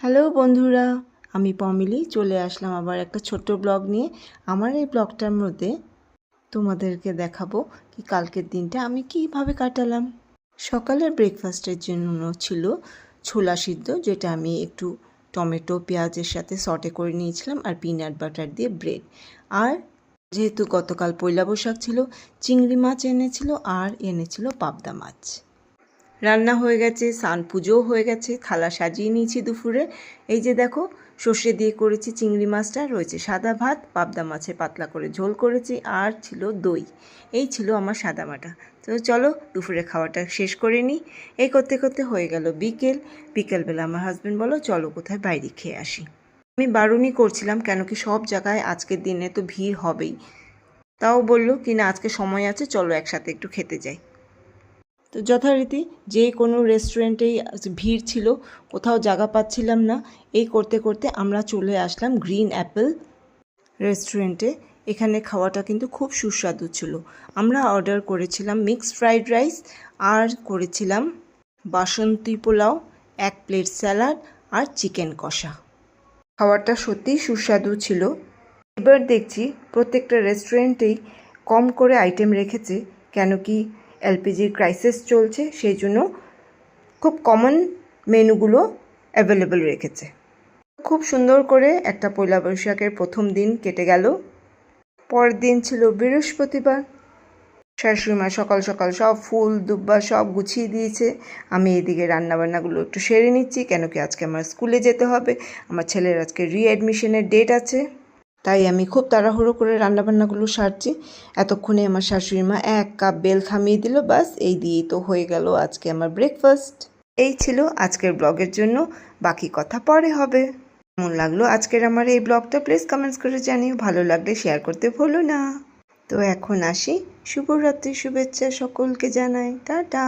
Hello বন্ধুরা, আমি পমিলি চলে আসলাম আবার একটা ছোট্ট ব্লগ নিয়ে। আমার এই ব্লগটার মধ্যে তোমাদেরকে দেখাবো কি কালকের দিনটা আমি কিভাবে কাটালাম। সকালের ব্রেকফাস্টের জন্য ছিল ছোলা সিদ্ধ, যেটা আমি একটু টমেটো পেঁয়াজের সাথে সটে করে নিয়েছিলাম, আর পিনাট বাটার দিয়ে ব্রেড। আর যেহেতু গতকাল পয়লা বৈশাখ ছিল, চিংড়ি মাছ এনেছিল আর এনেছিল পাবদা মাছ। রান্না হয়ে গেছে, স্নান পুজোও হয়ে গেছে, থালা সাজিয়ে নিয়েছি দুপুরে। এই যে দেখো, সর্ষে দিয়ে করেছি চিংড়ি মাছটা, রয়েছে সাদা ভাত, পাবদা মাছের পাতলা করে ঝোল করেছি, আর ছিল দই। এই ছিল আমার সাদা মাটা। তো চলো দুপুরে খাওয়াটা শেষ করে নিই। এই করতে করতে হয়ে গেল বিকেলবেলা আমার হাজব্যান্ড বলো চলো কোথায় বাইরে খেয়ে আসি। আমি বারণই করছিলাম, কেন কি সব জায়গায় আজকের দিনে তো ভিড় হবেই। তাও বললো কি না, আজকে সময় আছে, চলো একসাথে একটু খেতে যাই। তো যথারীতি যে কোনো রেস্টুরেন্টেই ভিড় ছিল, কোথাও জায়গা পাচ্ছিলাম না। এই করতে করতে আমরা চলে আসলাম গ্রিন অ্যাপেল রেস্টুরেন্টে। এখানে খাওয়াটা কিন্তু খুব সুস্বাদু ছিল। আমরা অর্ডার করেছিলাম মিক্সড ফ্রাইড রাইস, আর করেছিলাম বাসন্তী পোলাও, 1 প্লেট স্যালাড আর চিকেন কষা। খাবারটা সত্যিই সুস্বাদু ছিল। এবার দেখছি প্রত্যেকটা রেস্টুরেন্টেই কম করে আইটেম রেখেছে, কেন কি এলপিজির ক্রাইসিস চলছে, সেই জন্য খুব কমন মেনুগুলো অ্যাভেলেবল রেখেছে। খুব সুন্দর করে একটা পয়লা বৈশাখের প্রথম দিন কেটে গেল। পরের দিন ছিল বৃহস্পতিবার। শাশুড়িমা সকাল সকাল সব ফুল দুব্বা সব গুছিয়ে দিয়েছে। আমি এদিকে রান্নাবান্নাগুলো একটু সেরে নিচ্ছি, কেন কি আজকে আমার স্কুলে যেতে হবে। আমার ছেলের আজকে রিঅ্যাডমিশনের ডেট আছে, তাই আমি খুব তাড়াহুড়ো করে রান্নাবান্নাগুলো সারছি। এতক্ষণে আমার শাশুড়িমা 1 কাপ বেল থামিয়ে দিল, বাস এই দিয়েই তো হয়ে গেল আজকে আমার ব্রেকফাস্ট। এই ছিল আজকের ব্লগের জন্য, বাকি কথা পরে হবে। কেমন লাগলো আজকের আমার এই ব্লগটা প্লিজ কমেন্টস করে জানিও, ভালো লাগলে শেয়ার করতে ভুলো না। তো এখন আসি, শুভরাত্রি শুভেচ্ছা সকলকে জানাই, টাটা।